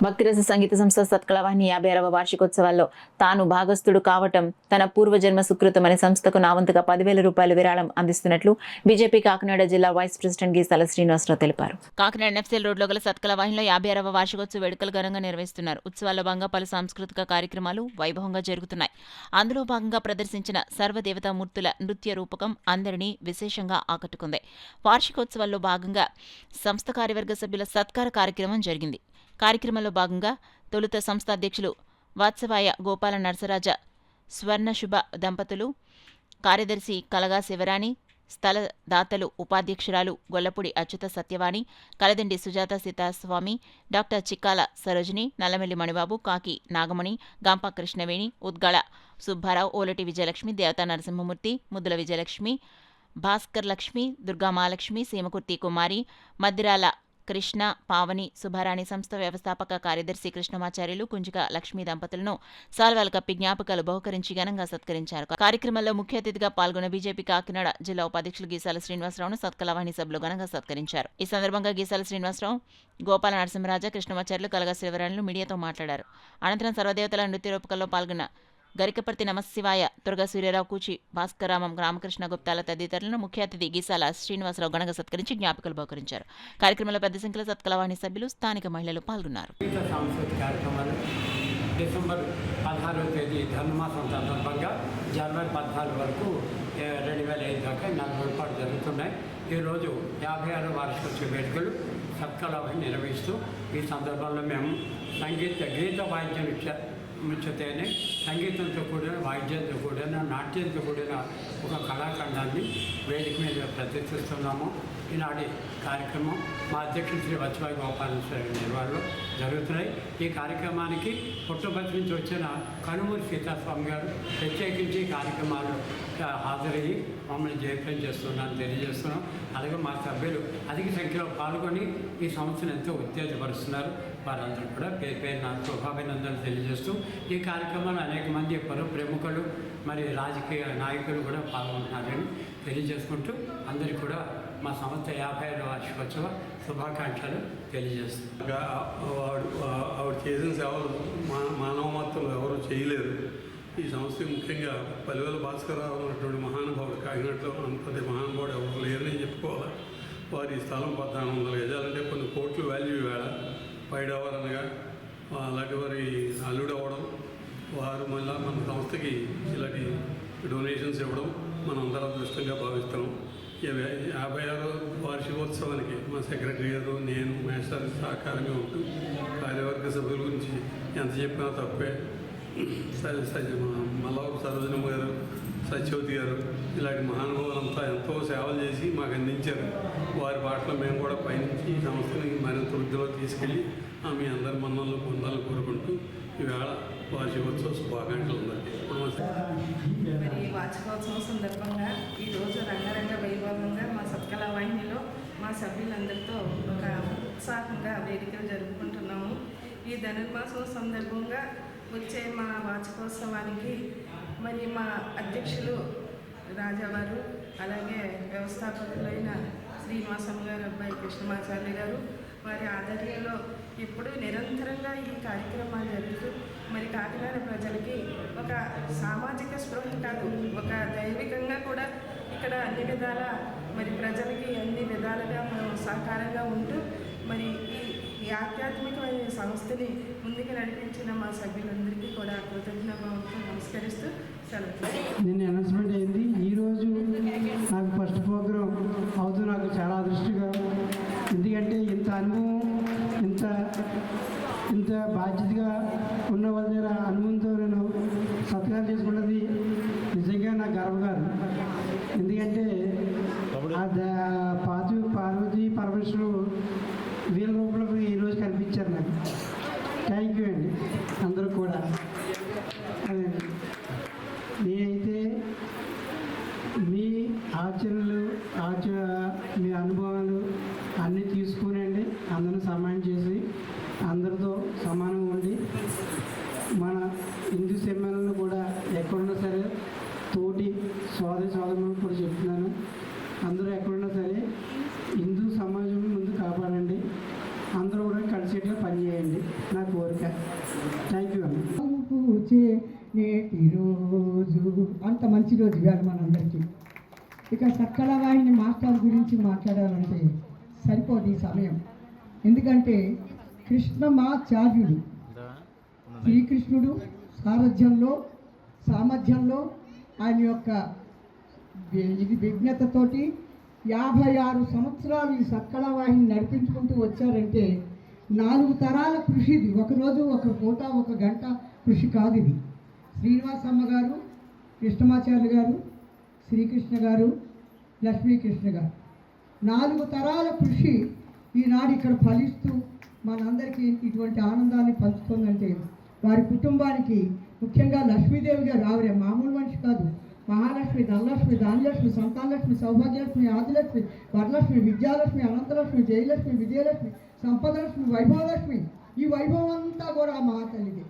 భక్తిరస సంగీత సంస్థ సత్కళవాహిని 56వ వార్షికోత్సవాల్లో తాను భాగస్థుడు కావటం తన పూర్వజన్మ సుకృతమని సంస్థకు నా వంతుగా 10,000 రూపాయలు విరాళం అందిస్తున్నట్లు బీజేపీ కాకినాడ జిల్లా వైస్ ప్రెసిడెంట్ గీసాల శ్రీనివాసరావు తెలిపారు. కాకినాడ ఎఫ్సీఎల్ రోడ్లో గల సత్కళవాహినిలో 56వ వార్షికోత్సవ వేడుకలు ఘనంగా నిర్వహిస్తున్నారు. ఉత్సవాల్లో భాగంగా పలు సాంస్కృతిక కార్యక్రమాలు వైభవంగా జరుగుతున్నాయి. అందులో భాగంగా ప్రదర్శించిన సర్వదేవతామూర్తుల నృత్య రూపకం అందరినీ విశేషంగా ఆకట్టుకుంది. వార్షికోత్సవాల్లో భాగంగా సంస్థ కార్యవర్గ సభ్యుల సత్కార కార్యక్రమం జరిగింది. కార్యక్రమంలో భాగంగా తొలుత సంస్థ అధ్యక్షులు వాత్సవాయ గోపాల నరసరాజ స్వర్ణశుభ దంపతులు, కార్యదర్శి కలగా శివరాణి, స్థల దాతలు ఉపాధ్యక్షురాలు గొల్లపూడి అచ్యుత సత్యవాణి, కలదండి సుజాత సీతాస్వామి, డాక్టర్ చిక్కాల సరోజిని, నల్లమెల్లి మణిబాబు, కాకి నాగమణి, గాంపా కృష్ణవేణి, ఉద్గాళ సుబ్బారావు, ఓలటి విజయలక్ష్మి, దేవతా నరసింహమూర్తి, ముద్దుల విజయలక్ష్మి, భాస్కర్ లక్ష్మి, దుర్గామహాలక్ష్మి, సీమకుర్తి కుమారి, మద్దిరాల కృష్ణ, పావని, సుబ్బారాణి సంస్థ వ్యవస్థాపక కార్యదర్శి కృష్ణమాచార్యులు, కుంజిక లక్ష్మీ దంపతులను సాల్వాలు కప్పి జ్ఞాపకాలు బహుకరించి ఘనంగా సత్కరించారు. కార్యక్రమంలో ముఖ్య అతిథిగా పాల్గొన్న బీజేపీ కాకినాడ జిల్లా ఉపాధ్యక్షులు గీసాల శ్రీనివాసరావును సత్కళవాహిని సభ్యులు ఘనంగా సత్కరించారు. ఈ సందర్భంగా గీసాల శ్రీనివాసరావు, గోపాల నరసింహరాజ, కృష్ణమాచార్యులు, కలగా శివరాణులు మీడియాతో మాట్లాడారు. అనంతరం సర్వదేవతల నృత్య రూపకంలో పాల్గొన్న గరికపర్తి నమశివాయ, దుర్గా సూర్యరావు, కూచి భాస్కరరామం, రామకృష్ణ గుప్తాల తదితరులను ముఖ్య అతిథి గీసాల శ్రీనివాసరావు ఘనంగా సత్కరించి జ్ఞాపికలు బహుకరించారు. కార్యక్రమంలో పెద్ద సంఖ్యలో సత్కళవాహిని సభ్యులు, స్థానిక మహిళలు పాల్గొన్నారు. డిసెంబర్ 16వ తేదీ ధనుర్మాసం సందర్భంగా జనవరి 14 వరకు 2005 దాకా 40 పాటు జరుగుతున్నాయి. ఈరోజు 56వ వార్షికోత్సవ వేడుకలు సత్కళవాహిని నిర్వహిస్తూ ఈ సందర్భంలో మేము గీత వాయిద్య ముచ్చతేనే సంగీతంతో కూడిన వాయిద్యంతో కూడిన నాట్యంతో కూడిన ఒక కళాఖండాన్ని వేదిక మీద ప్రదర్శిస్తున్నాము. ఈనాటి కార్యక్రమం మా అధ్యక్షుడు శ్రీ వత్సవాయి గోపాలేశ్వర నిర్వహణలో జరుగుతున్నాయి. ఈ కార్యక్రమానికి పుట్టపర్తి నుంచి వచ్చిన కనుమూరి సీతాస్వామి గారు ప్రత్యేకించి కార్యక్రమాల్లో హాజరయ్యి మమ్మల్ని జయప్రదం చేస్తున్నారని తెలియజేస్తున్నాం. అలాగే మా సభ్యులు అధిక సంఖ్యలో పాల్గొని ఈ సంస్థను ఎంతో ఉత్తేజపరుస్తున్నారు. వారందరూ కూడా పేరు పేరు నా శుభాభినందనలు తెలియజేస్తూ ఈ కార్యక్రమంలో అనేక మంది ప్రముఖులు మరి రాజకీయ నాయకులు కూడా పాల్గొంటున్నారని తెలియజేసుకుంటూ అందరికీ కూడా మా సంస్థ 55వ వార్షికోత్సవ శుభాకాంక్షలు తెలియజేస్తున్నారు. ఆవిడ చేసిన సేవలు మానవ మాత్రం ఎవరు చేయలేరు. ఈ సంస్థ ముఖ్యంగా పల్లెవేల భాస్కరరావు ఉన్నటువంటి మహానుభావుడు, కాకినాడలో అంతటి మహానుభావుడు ఎవరు లేరని చెప్పుకోవాలి. వారి స్థలం 1400 గజాలంటే కొన్ని కోట్లు వాల్యూ వేళ పైడవర్ అనగా అలాంటి వారి అల్లుడు అవ్వడం, వారు మళ్ళీ మన సంస్థకి ఇలాంటి డొనేషన్స్ ఇవ్వడం మనం అందరం అదృష్టంగా భావిస్తున్నాం. 56వ వార్షికోత్సవానికి మా సెక్రటరీ గారు, నేను, మేస్టర్ సహకారంగా ఉంటూ కార్యవర్గ సభ్యుల గురించి ఎంత చెప్పినా తప్పే. మల్లవరపు సరోజనమ్మ గారు, సత్యవతి గారు ఇలాంటి మహానుభావులంతా ఎంతో సేవలు చేసి మాకు అందించారు. వారి బాటలో మేము కూడా పయనించి ఈ సంస్థని మరింత వృద్ధిలో తీసుకెళ్ళి మీ అందరి మన్నలు పొందాలని కోరుకుంటూ ఈవేళ వార్షికోత్సవ శుభాకాంక్షలు ఉన్నాయి. మరి వార్షికోత్సవం సందర్భంగా ఈరోజు రంగరంగ వైభవంగా మా సత్కళవాహినిలో మా సభ్యులందరితో ఒక ఉత్సాహంగా వేడుకలు జరుపుకుంటున్నాము. ఈ ధనుర్మాసం సందర్భంగా వచ్చే మా వార్షికోత్సవానికి మరి మా అధ్యక్షులు రాజావారు, అలాగే వ్యవస్థాపకులైన శ్రీనివాసమ్మ గారు, అబ్బాయి కృష్ణమాచార్య గారు, వారి ఆధ్వర్యంలో ఎప్పుడూ నిరంతరంగా ఈ కార్యక్రమాలు జరుగుతూ మరి కాకినాడ ప్రజలకి ఒక సామాజిక స్పృహ కాదు, ఒక దైవికంగా కూడా ఇక్కడ అన్ని విధాల మరి ప్రజలకి అన్ని విధాలుగా మనం సహకారంగా ఉంటూ మరి ఈ ఆధ్యాత్మికమైన సంస్థని ముందుకు నడిపించిన మా సభ్యులందరికీ కూడా కృతజ్ఞతతో నమస్కరిస్తూ సెలవు. నిన్న అనౌన్స్మెంట్ అయింది. ఈరోజు నాకు ఫస్ట్ ప్రోగ్రాం అవుతూ నాకు చాలా అదృష్టంగా, ఎందుకంటే ఇంత అనుభవం, ఇంత బాధ్యతగా ఉన్న వాళ్ళ దగ్గర అనుభవంతో నేను సత్కారం చేసుకున్నది నిజంగా నాకు గర్వకాదు. ఎందుకంటే పార్వతీ పరమేశ్వరుడు వీళ్ళ రూపంలో ఈరోజు కనిపించారు నాకు. థ్యాంక్ యూ అండి అందరూ కూడా. అదే నేనైతే మీ ఆచరణలు మీ అనుభవాలు అన్నీ తీసుకునండి, అందరూ సమానం చేసి అందరితో సమానంగా ఉండి మన హిందూ సమ్మేళనలు కూడా ఎక్కడున్నా సరే తోటి సోదరులకు కూడా చెప్తున్నాను, అందరూ ఎక్కడున్నా సరే హిందూ సమాజం ముందు కాపాడండి, అందరూ కూడా కలిసేట్టుగా పనిచేయండి. నాకు నేటి రోజు అంత మంచి రోజు ఇవాళ మనందరికీ. ఇక సక్కల వాహిని మాస్టర్ గురించి మాట్లాడాలంటే సరిపోదు ఈ సమయం. ఎందుకంటే కృష్ణమాచార్యుడు శ్రీకృష్ణుడు సారథ్యంలో సామర్థ్యంలో ఆయన యొక్క ఇది విజ్ఞతతోటి 56 సంవత్సరాలు ఈ సక్కల వాహిని నడిపించుకుంటూ వచ్చారంటే 4 తరాల కృషి ఇది. ఒకరోజు ఒక పూట ఒక గంట కృషి కాదు ఇది. శ్రీనివాసమ్మ గారు, కృష్ణమాచార్యులు గారు, శ్రీకృష్ణ గారు, లక్ష్మీకృష్ణ గారు 4 తరాల కృషి ఈనాడు ఇక్కడ ఫలిస్తూ మనందరికీ ఇటువంటి ఆనందాన్ని పంచుతుందంటే వారి కుటుంబానికి ముఖ్యంగా లక్ష్మీదేవి గారు ఆవిడ మామూలు మనిషి కాదు. మహాలక్ష్మి, ధనలక్ష్మి, ధాన్యలక్ష్మి, సంతానలక్ష్మి, సౌభాగ్యలక్ష్మి, ఆదిలక్ష్మి, వరలక్ష్మి, విద్యాలక్ష్మి, అనంతలక్ష్మి, జయలక్ష్మి, విజయలక్ష్మి, సంపదలక్ష్మి, వైభవలక్ష్మి. ఈ వైభవం అంతా కూడా ఆ మహాతల్లిది.